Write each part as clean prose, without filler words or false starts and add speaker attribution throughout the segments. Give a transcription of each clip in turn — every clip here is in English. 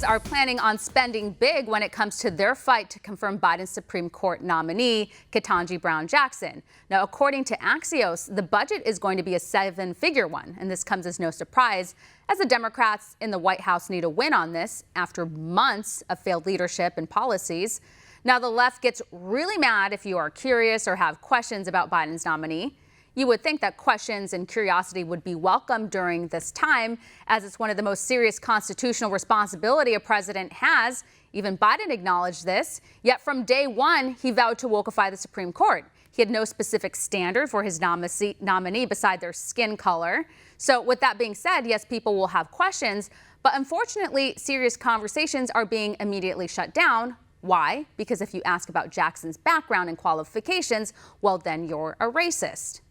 Speaker 1: are planning on spending big when it comes to their fight to confirm Biden's Supreme Court nominee, Ketanji Brown Jackson. Now, according to Axios, the budget is going to be a seven-figure one, and this comes as no surprise, as the Democrats in the White House need a win on this after months of failed leadership and policies. Now, the left gets really mad if you are curious or have questions about Biden's nominee. You would think that questions and curiosity would be welcome during this time, as it's one of the most serious constitutional responsibility a president has. Even Biden acknowledged this. Yet from day one, he vowed to wokeify the Supreme Court. He had no specific standard for his nominee beside their skin color. So with that being said, yes, people will have questions, but unfortunately, serious conversations are being immediately shut down. Why? Because if you ask about Jackson's background and qualifications, well, then you're a racist.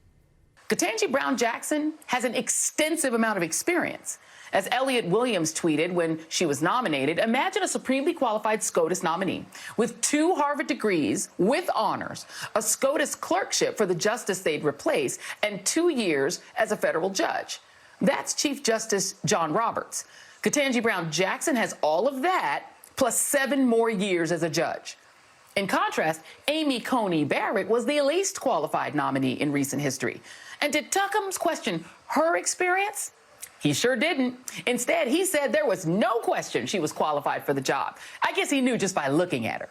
Speaker 2: Ketanji Brown Jackson has an extensive amount of experience. As Elliott Williams tweeted when she was nominated, imagine a supremely qualified SCOTUS nominee with 2 Harvard degrees with honors, a SCOTUS clerkship for the justice they'd replace, and 2 years as a federal judge. That's Chief Justice John Roberts. Ketanji Brown Jackson has all of that, plus 7 more years as a judge. In contrast, Amy Coney Barrett was the least qualified nominee in recent history. And did Tuckums question her experience? He sure didn't. Instead, he said there was no question she was qualified for the job. I guess he knew just by looking at her.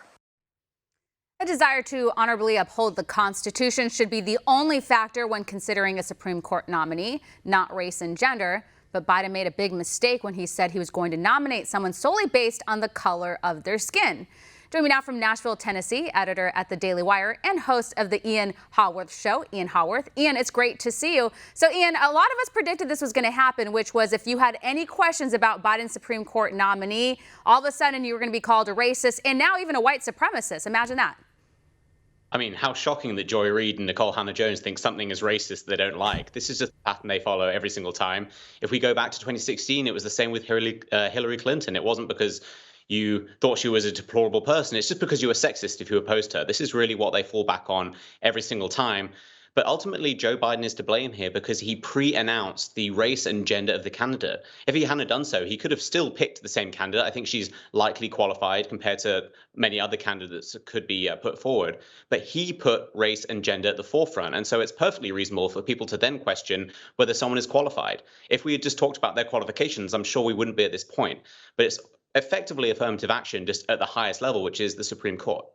Speaker 1: A desire to honorably uphold the Constitution should be the only factor when considering a Supreme Court nominee, not race and gender. But Biden made a big mistake when he said he was going to nominate someone solely based on the color of their skin. Joining me now from Nashville, Tennessee, editor at the Daily Wire and host of the Ian Haworth Show, Ian Haworth. Ian, it's great to see you. So, Ian, a lot of us predicted this was going to happen, which was if you had any questions about Biden's Supreme Court nominee, all of a sudden you were going to be called a racist and now even a white supremacist. Imagine that.
Speaker 3: I mean, how shocking that Joy Reid and Nicole Hannah-Jones think something is racist they don't like. This is just a pattern they follow every single time. If we go back to 2016, it was the same with Hillary Clinton. It wasn't because you thought she was a deplorable person. It's just because you were sexist if you opposed her. This is really what they fall back on every single time. But ultimately, Joe Biden is to blame here because he pre-announced the race and gender of the candidate. If he hadn't done so, he could have still picked the same candidate. I think she's likely qualified compared to many other candidates that could be put forward. But he put race and gender at the forefront. And so it's perfectly reasonable for people to then question whether someone is qualified. If we had just talked about their qualifications, I'm sure we wouldn't be at this point. But it's effectively affirmative action just at the highest level, which is the Supreme Court.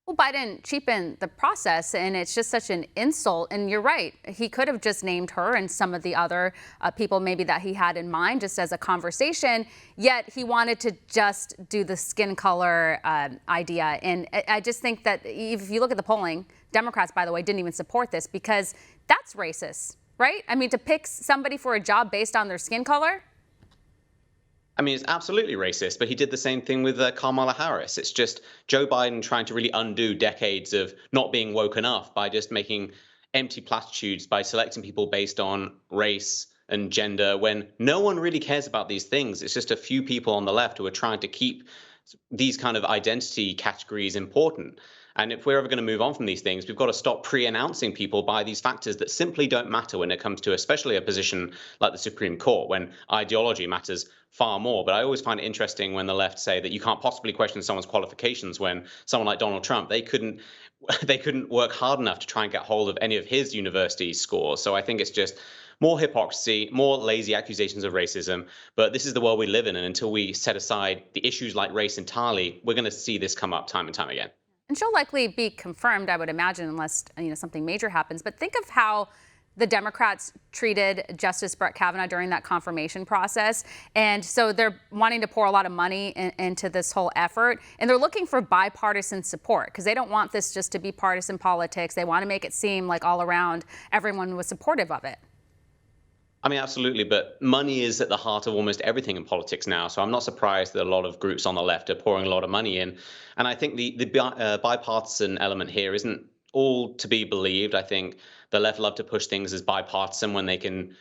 Speaker 1: Well, Biden cheapened the process, and it's just such an insult. And you're right. He could have just named her and some of the other people maybe that he had in mind just as a conversation, yet he wanted to just do the skin color idea. And I just think that if you look at the polling, Democrats, by the way, didn't even support this because that's racist, right? I mean, to pick somebody for a job based on their skin color.
Speaker 3: I mean, it's absolutely racist, but he did the same thing with Kamala Harris. It's just Joe Biden trying to really undo decades of not being woke enough by just making empty platitudes, by selecting people based on race and gender when no one really cares about these things. It's just a few people on the left who are trying to keep these kind of identity categories important. And if we're ever going to move on from these things, we've got to stop pre-announcing people by these factors that simply don't matter when it comes to especially a position like the Supreme Court, when ideology matters far more. But I always find it interesting when the left say that you can't possibly question someone's qualifications when someone like Donald Trump, they couldn't work hard enough to try and get hold of any of his university scores. So I think it's just more hypocrisy, more lazy accusations of racism. But this is the world we live in. And until we set aside the issues like race entirely, we're going to see this come up time and time again.
Speaker 1: And she'll likely be confirmed, I would imagine, unless something major happens. But think of how the Democrats treated Justice Brett Kavanaugh during that confirmation process. And so they're wanting to pour a lot of money into this whole effort. And they're looking for bipartisan support because they don't want this just to be partisan politics. They want to make it seem like all around everyone was supportive of it.
Speaker 3: I mean, absolutely. But money is at the heart of almost everything in politics now. So I'm not surprised that a lot of groups on the left are pouring a lot of money in. And I think the bipartisan element here isn't all to be believed. I think the left love to push things as bipartisan when they can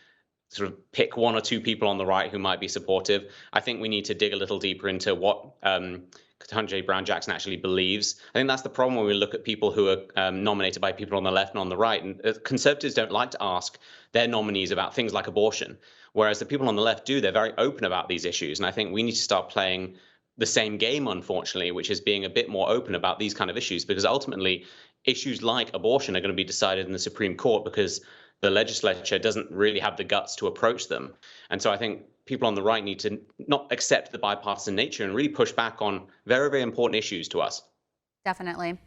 Speaker 3: sort of pick 1 or 2 people on the right who might be supportive. I think we need to dig a little deeper into what Ketanji Brown Jackson actually believes. I think that's the problem when we look at people who are nominated by people on the left and on the right. And conservatives don't like to ask their nominees about things like abortion, whereas the people on the left do. They're very open about these issues. And I think we need to start playing the same game, unfortunately, which is being a bit more open about these kind of issues, because ultimately issues like abortion are going to be decided in the Supreme Court because the legislature doesn't really have the guts to approach them. And so I think people on the right need to not accept the bipartisan nature and really push back on very, very important issues to us.
Speaker 1: Definitely.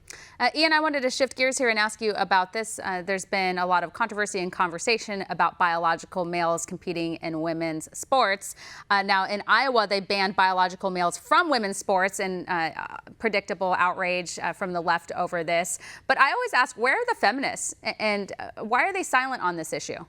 Speaker 1: Ian, I wanted to shift gears here and ask you about this. There's been a lot of controversy and conversation about biological males competing in women's sports. Now, in Iowa, they banned biological males from women's sports, and predictable outrage from the left over this. But I always ask, where are the feminists, and why are they silent on this issue?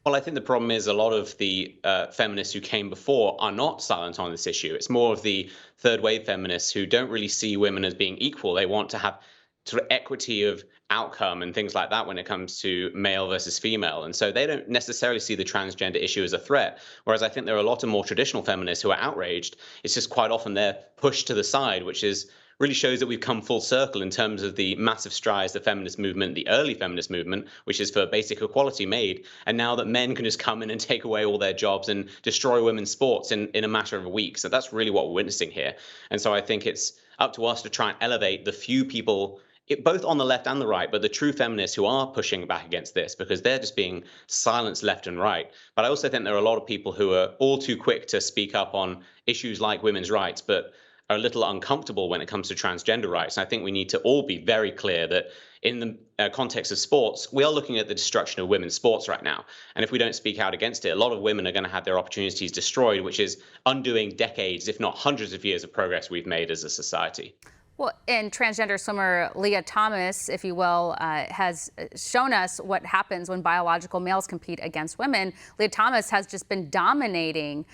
Speaker 3: Well, I think the problem is a lot of the feminists who came before are not silent on this issue. It's more of the third wave feminists who don't really see women as being equal. They want to have sort of equity of outcome and things like that when it comes to male versus female. And so they don't necessarily see the transgender issue as a threat. Whereas I think there are a lot of more traditional feminists who are outraged. It's just quite often they're pushed to the side, which is really shows that we've come full circle in terms of the massive strides the feminist movement, the early feminist movement, which is for basic equality, made. And now that men can just come in and take away all their jobs and destroy women's sports in a matter of a week. So that's really what we're witnessing here. And so I think it's up to us to try and elevate the few people, both on the left and the right, but the true feminists who are pushing back against this, because they're just being silenced left and right. But I also think there are a lot of people who are all too quick to speak up on issues like women's rights, but are a little uncomfortable when it comes to transgender rights. And I think we need to all be very clear that in the context of sports, we are looking at the destruction of women's sports right now. And if we don't speak out against it, a lot of women are going to have their opportunities destroyed, which is undoing decades, if not hundreds of years of progress we've made as a society.
Speaker 1: Well, and transgender swimmer Leah Thomas, if you will, has shown us what happens when biological males compete against women. Leah Thomas has just been dominating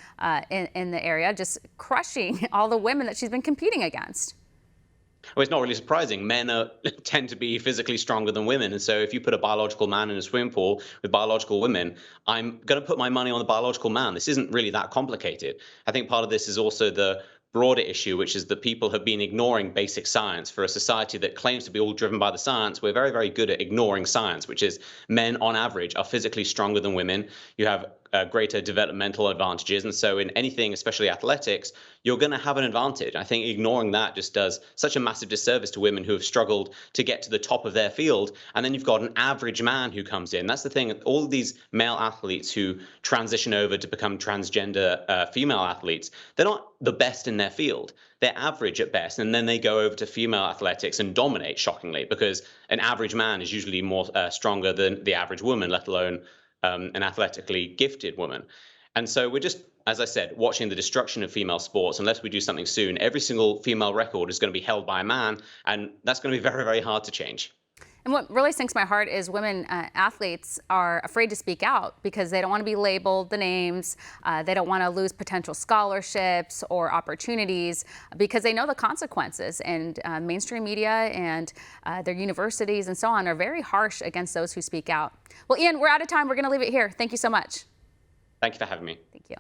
Speaker 1: in the area, just crushing all the women that she's been competing against.
Speaker 3: Well, it's not really surprising. Men tend to be physically stronger than women. And so if you put a biological man in a swimming pool with biological women, I'm going to put my money on the biological man. This isn't really that complicated. I think part of this is also the broader issue, which is that people have been ignoring basic science. For a society that claims to be all driven by the science, we're very, very good at ignoring science, which is men on average are physically stronger than women. You have greater developmental advantages. And so in anything, especially athletics, you're going to have an advantage. I think ignoring that just does such a massive disservice to women who have struggled to get to the top of their field. And then you've got an average man who comes in. That's the thing. All of these male athletes who transition over to become transgender female athletes, they're not the best in their field. They're average at best. And then they go over to female athletics and dominate, shockingly, because an average man is usually more stronger than the average woman, let alone an athletically gifted woman. And so we're just, as I said, watching the destruction of female sports. Unless we do something soon, every single female record is going to be held by a man, and that's going to be very, very hard to change.
Speaker 1: And what really sinks my heart is women athletes are afraid to speak out because they don't want to be labeled the names. They don't want to lose potential scholarships or opportunities because they know the consequences. And mainstream media and their universities and so on are very harsh against those who speak out. Well, Ian, we're out of time. We're going to leave it here. Thank you so much.
Speaker 3: Thank you for having me.
Speaker 1: Thank you.